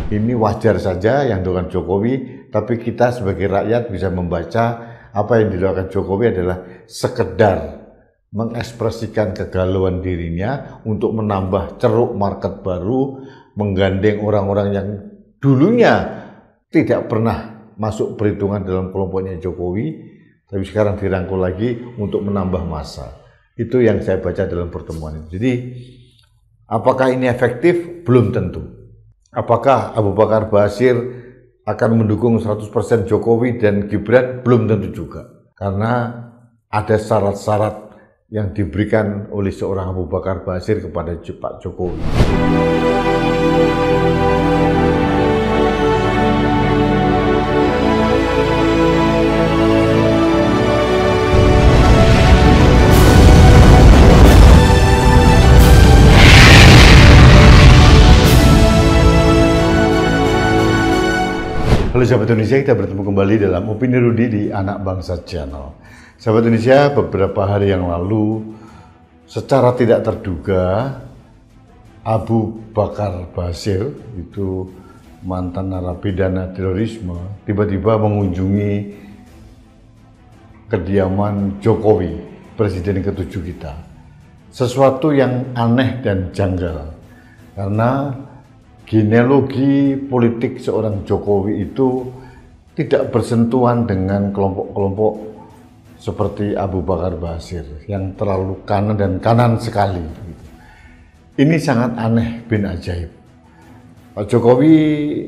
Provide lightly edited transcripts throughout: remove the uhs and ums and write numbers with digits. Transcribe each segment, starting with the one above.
Ini wajar saja yang dilakukan Jokowi, tapi kita sebagai rakyat bisa membaca apa yang dilakukan Jokowi adalah sekedar mengekspresikan kegalauan dirinya untuk menambah ceruk market baru, menggandeng orang-orang yang dulunya tidak pernah masuk perhitungan dalam kelompoknya Jokowi, tapi sekarang dirangkul lagi untuk menambah massa. Itu yang saya baca dalam pertemuan itu. Jadi, apakah ini efektif? Belum tentu. Apakah Abu Bakar Basir akan mendukung 100% Jokowi dan Gibran? Belum tentu juga. Karena ada syarat-syarat yang diberikan oleh seorang Abu Bakar Basir kepada Pak Jokowi. Halo sahabat Indonesia, kita bertemu kembali dalam Opini Rudi di Anak Bangsa Channel. Sahabat Indonesia, beberapa hari yang lalu secara tidak terduga Abu Bakar Basir, itu mantan narapidana terorisme, tiba-tiba mengunjungi kediaman Jokowi, presiden ke-7 kita. Sesuatu yang aneh dan janggal, karena genealogi politik seorang Jokowi itu tidak bersentuhan dengan kelompok-kelompok seperti Abu Bakar Basir yang terlalu kanan dan kanan sekali. Ini sangat aneh bin ajaib. Pak Jokowi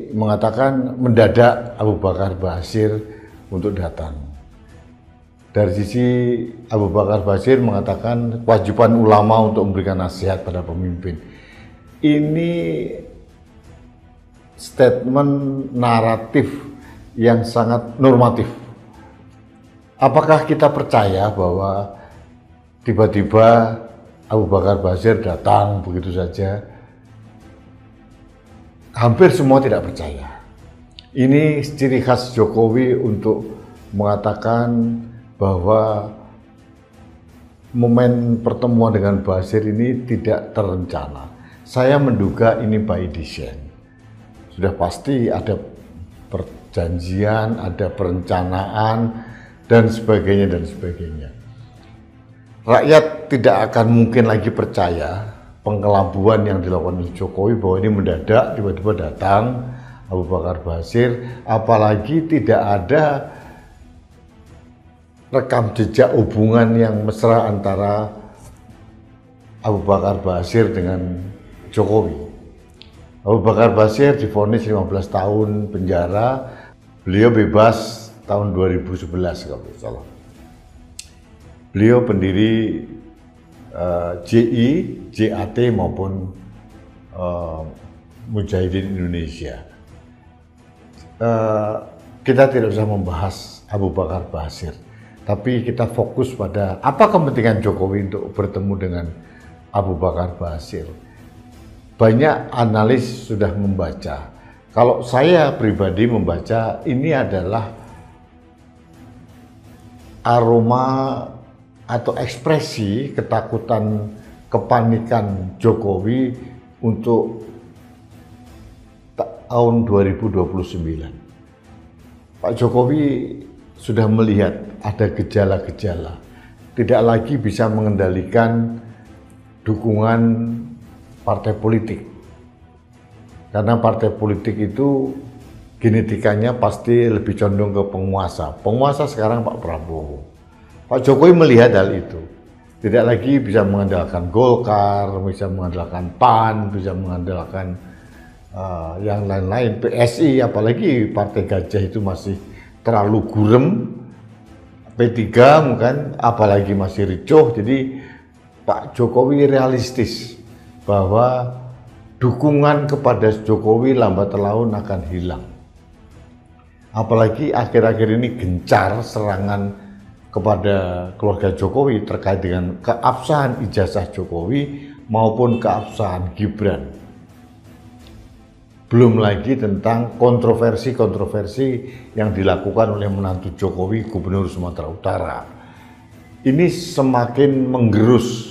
mengatakan mendadak Abu Bakar Basir untuk datang. Dari sisi Abu Bakar Basir mengatakan kewajiban ulama untuk memberikan nasihat pada pemimpin. Ini statement naratif yang sangat normatif. Apakah kita percaya bahwa tiba-tiba Abu Bakar Basir datang begitu saja? Hampir semua tidak percaya. Ini ciri khas Jokowi untuk mengatakan bahwa momen pertemuan dengan Basir ini tidak terencana. Saya menduga ini by design. Sudah pasti ada perjanjian, ada perencanaan, dan sebagainya, dan sebagainya. Rakyat tidak akan mungkin lagi percaya pengelabuan yang dilakukan oleh Jokowi bahwa ini mendadak, tiba-tiba datang Abu Bakar Basir, apalagi tidak ada rekam jejak hubungan yang mesra antara Abu Bakar Basir dengan Jokowi. Abu Bakar Basir divonis 15 tahun penjara, beliau bebas tahun 2011 kalau tidak salah. Beliau pendiri JI, JAT maupun Mujahidin Indonesia. Kita tidak usah membahas Abu Bakar Basir, tapi kita fokus pada apa kepentingan Jokowi untuk bertemu dengan Abu Bakar Basir. Banyak analis sudah membaca. Kalau saya pribadi membaca, ini adalah aroma atau ekspresi ketakutan, kepanikan Jokowi untuk tahun 2029. Pak Jokowi sudah melihat ada gejala-gejala, tidak lagi bisa mengendalikan dukungan partai politik, karena partai politik itu genetikanya pasti lebih condong ke penguasa. Penguasa sekarang Pak Prabowo. Pak Jokowi melihat hal itu, tidak lagi bisa mengandalkan Golkar, bisa mengandalkan PAN, bisa mengandalkan yang lain-lain, PSI, apalagi partai gajah itu masih terlalu gurem, P3 mungkin, apalagi masih ricuh. Jadi Pak Jokowi realistis bahwa dukungan kepada Jokowi lambat laun akan hilang. Apalagi akhir-akhir ini gencar serangan kepada keluarga Jokowi terkait dengan keabsahan ijazah Jokowi maupun keabsahan Gibran. Belum lagi tentang kontroversi-kontroversi yang dilakukan oleh menantu Jokowi, Gubernur Sumatera Utara. Ini semakin menggerus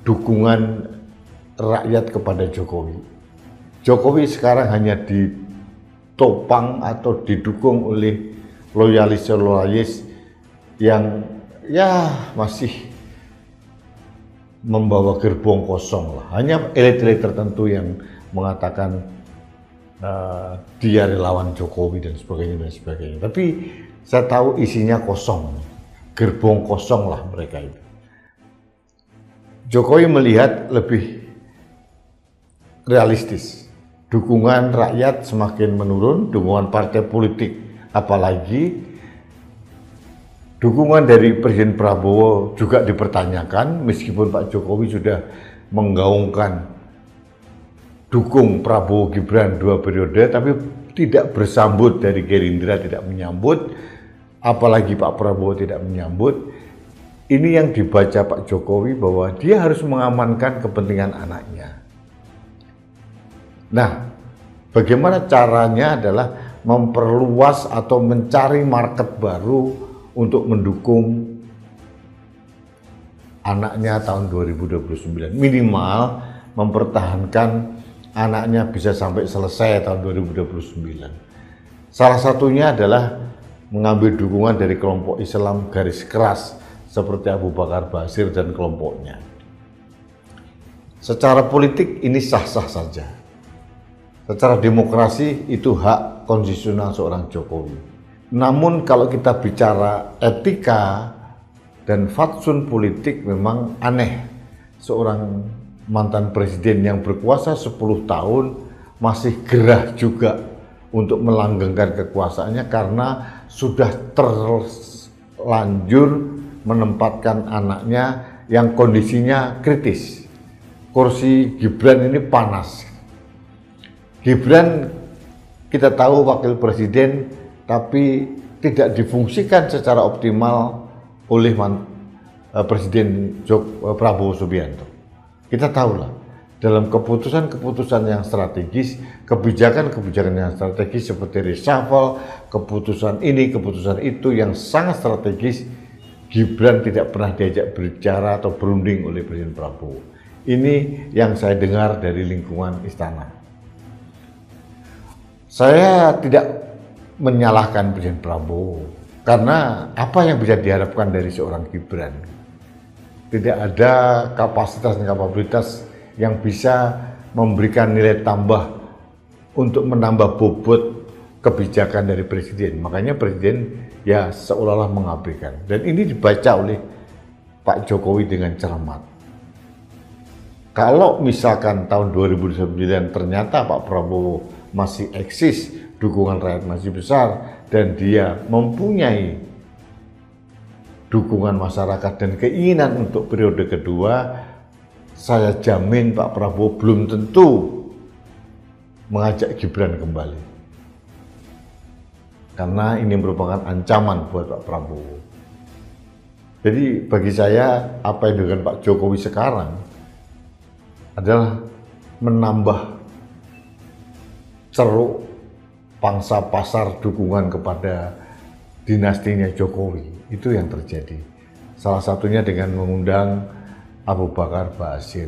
dukungan rakyat kepada Jokowi. Jokowi sekarang hanya ditopang atau didukung oleh loyalis-loyalis yang ya masih membawa gerbong kosong lah. Hanya elit-elit tertentu yang mengatakan dia relawan Jokowi dan sebagainya dan sebagainya. Tapi saya tahu isinya kosong, gerbong kosong lah mereka itu. Jokowi melihat lebih realistis. Dukungan rakyat semakin menurun, dukungan partai politik apalagi. Dukungan dari Presiden Prabowo juga dipertanyakan, meskipun Pak Jokowi sudah menggaungkan dukung Prabowo Gibran 2 periode, tapi tidak bersambut dari Gerindra, tidak menyambut, apalagi Pak Prabowo tidak menyambut. Ini yang dibaca Pak Jokowi bahwa dia harus mengamankan kepentingan anaknya. Nah, bagaimana caranya adalah memperluas atau mencari market baru untuk mendukung anaknya tahun 2029. Minimal mempertahankan anaknya bisa sampai selesai tahun 2029. Salah satunya adalah mengambil dukungan dari kelompok Islam garis keras seperti Abu Bakar Basir dan kelompoknya. Secara politik ini sah-sah saja. Secara demokrasi itu hak konstitusional seorang Jokowi. Namun kalau kita bicara etika dan fatsun politik memang aneh. Seorang mantan presiden yang berkuasa 10 tahun masih gerah juga untuk melanggengkan kekuasaannya karena sudah terlanjur menempatkan anaknya yang kondisinya kritis. Kursi Gibran ini panas. Gibran kita tahu wakil presiden tapi tidak difungsikan secara optimal oleh Presiden Prabowo Subianto. Kita tahulah dalam keputusan-keputusan yang strategis, kebijakan-kebijakan yang strategis seperti reshuffle, keputusan ini, keputusan itu yang sangat strategis, Gibran tidak pernah diajak bicara atau berunding oleh Presiden Prabowo. Ini yang saya dengar dari lingkungan istana. Saya tidak menyalahkan Presiden Prabowo, karena apa yang bisa diharapkan dari seorang Gibran? Tidak ada kapasitas dan kapabilitas yang bisa memberikan nilai tambah untuk menambah bobot kebijakan dari Presiden. Makanya Presiden ya seolah-olah mengabaikan. Dan ini dibaca oleh Pak Jokowi dengan cermat. Kalau misalkan tahun 2009 ternyata Pak Prabowo masih eksis, dukungan rakyat masih besar, dan dia mempunyai dukungan masyarakat dan keinginan untuk periode kedua, saya jamin Pak Prabowo belum tentu mengajak Gibran kembali. Karena ini merupakan ancaman buat Pak Prabowo. Jadi bagi saya apa yang dilakukan Pak Jokowi sekarang adalah menambah ceruk pangsa pasar dukungan kepada dinastinya Jokowi. Itu yang terjadi. Salah satunya dengan mengundang Abu Bakar Basir.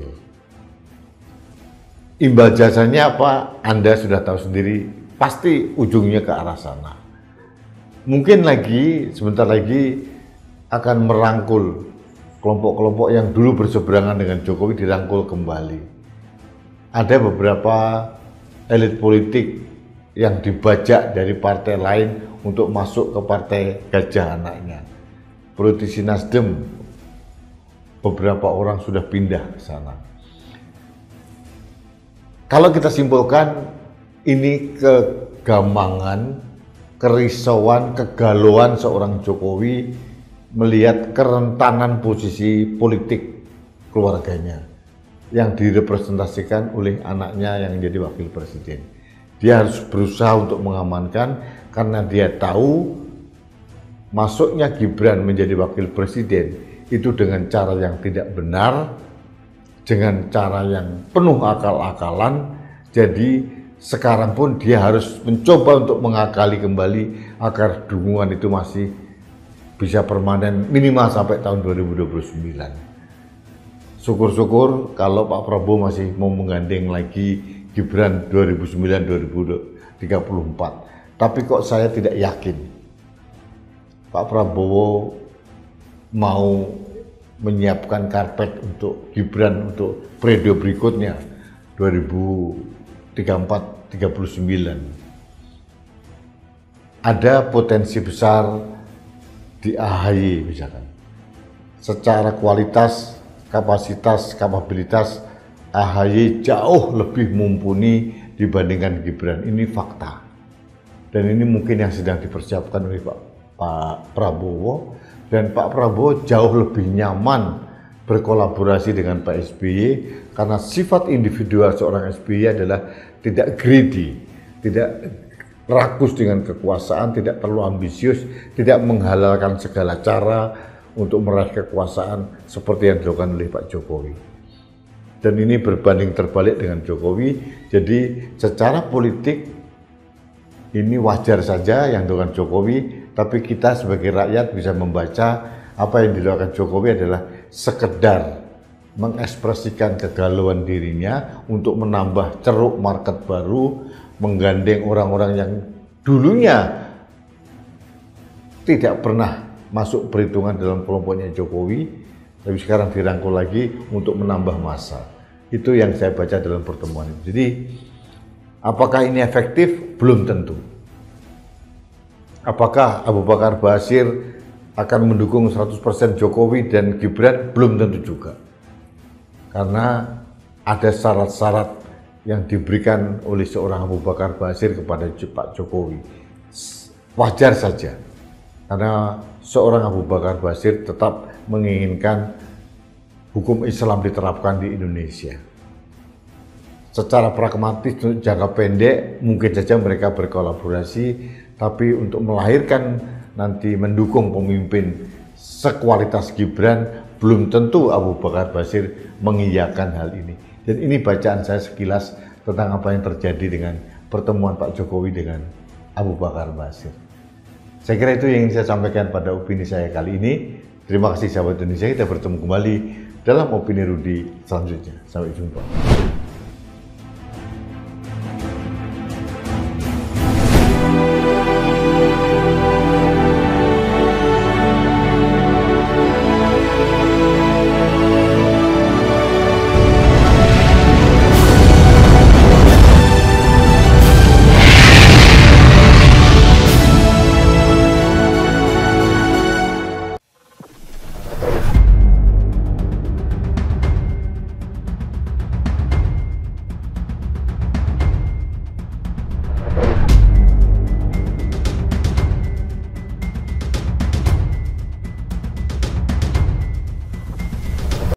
Imbal jasanya apa? Anda sudah tahu sendiri, pasti ujungnya ke arah sana. Mungkin sebentar lagi akan merangkul kelompok-kelompok yang dulu berseberangan dengan Jokowi, dirangkul kembali. Ada beberapa elit politik yang dibajak dari partai lain untuk masuk ke partai gajah anaknya. Politisi Nasdem, beberapa orang sudah pindah ke sana. Kalau kita simpulkan, ini kegamangan, kerisauan, kegalauan seorang Jokowi melihat kerentanan posisi politik keluarganya yang direpresentasikan oleh anaknya yang menjadi wakil presiden. Dia harus berusaha untuk mengamankan karena dia tahu masuknya Gibran menjadi wakil presiden itu dengan cara yang tidak benar, dengan cara yang penuh akal-akalan. Jadi sekarang pun dia harus mencoba untuk mengakali kembali agar dukungan itu masih bisa permanen minimal sampai tahun 2029. Syukur-syukur kalau Pak Prabowo masih mau menggandeng lagi Gibran 2009-2034. Tapi kok saya tidak yakin Pak Prabowo mau menyiapkan karpet untuk Gibran untuk periode berikutnya 2034-39. Ada potensi besar di AHY misalkan. Secara kualitas, kapasitas, kapabilitas AHY jauh lebih mumpuni dibandingkan Gibran. Ini fakta. Dan ini mungkin yang sedang dipersiapkan oleh Pak Prabowo. Dan Pak Prabowo jauh lebih nyaman berkolaborasi dengan Pak SBY karena sifat individual seorang SBY adalah tidak greedy, tidak rakus dengan kekuasaan, tidak terlalu ambisius, tidak menghalalkan segala cara untuk meraih kekuasaan seperti yang dilakukan oleh Pak Jokowi. Dan ini berbanding terbalik dengan Jokowi. Jadi secara politik ini wajar saja yang dilakukan Jokowi, tapi kita sebagai rakyat bisa membaca apa yang dilakukan Jokowi adalah sekedar mengekspresikan kegalauan dirinya untuk menambah ceruk market baru, menggandeng orang-orang yang dulunya tidak pernah masuk perhitungan dalam kelompoknya Jokowi, tapi sekarang dirangkul lagi untuk menambah massa. Itu yang saya baca dalam pertemuan itu. Jadi, apakah ini efektif? Belum tentu. Apakah Abu Bakar Basir akan mendukung 100% Jokowi dan Gibran? Belum tentu juga. Karena ada syarat-syarat yang diberikan oleh seorang Abu Bakar Basir kepada Pak Jokowi. Wajar saja. Karena seorang Abu Bakar Basir tetap menginginkan hukum Islam diterapkan di Indonesia. Secara pragmatis untuk jangka pendek mungkin saja mereka berkolaborasi, tapi untuk melahirkan nanti mendukung pemimpin sekualitas Gibran belum tentu Abu Bakar Basir mengiyakan hal ini. Dan ini bacaan saya sekilas tentang apa yang terjadi dengan pertemuan Pak Jokowi dengan Abu Bakar Basir. Saya kira itu yang ingin saya sampaikan pada opini saya kali ini. Terima kasih sahabat Indonesia, kita bertemu kembali dalam opini Rudi selanjutnya. Sampai jumpa.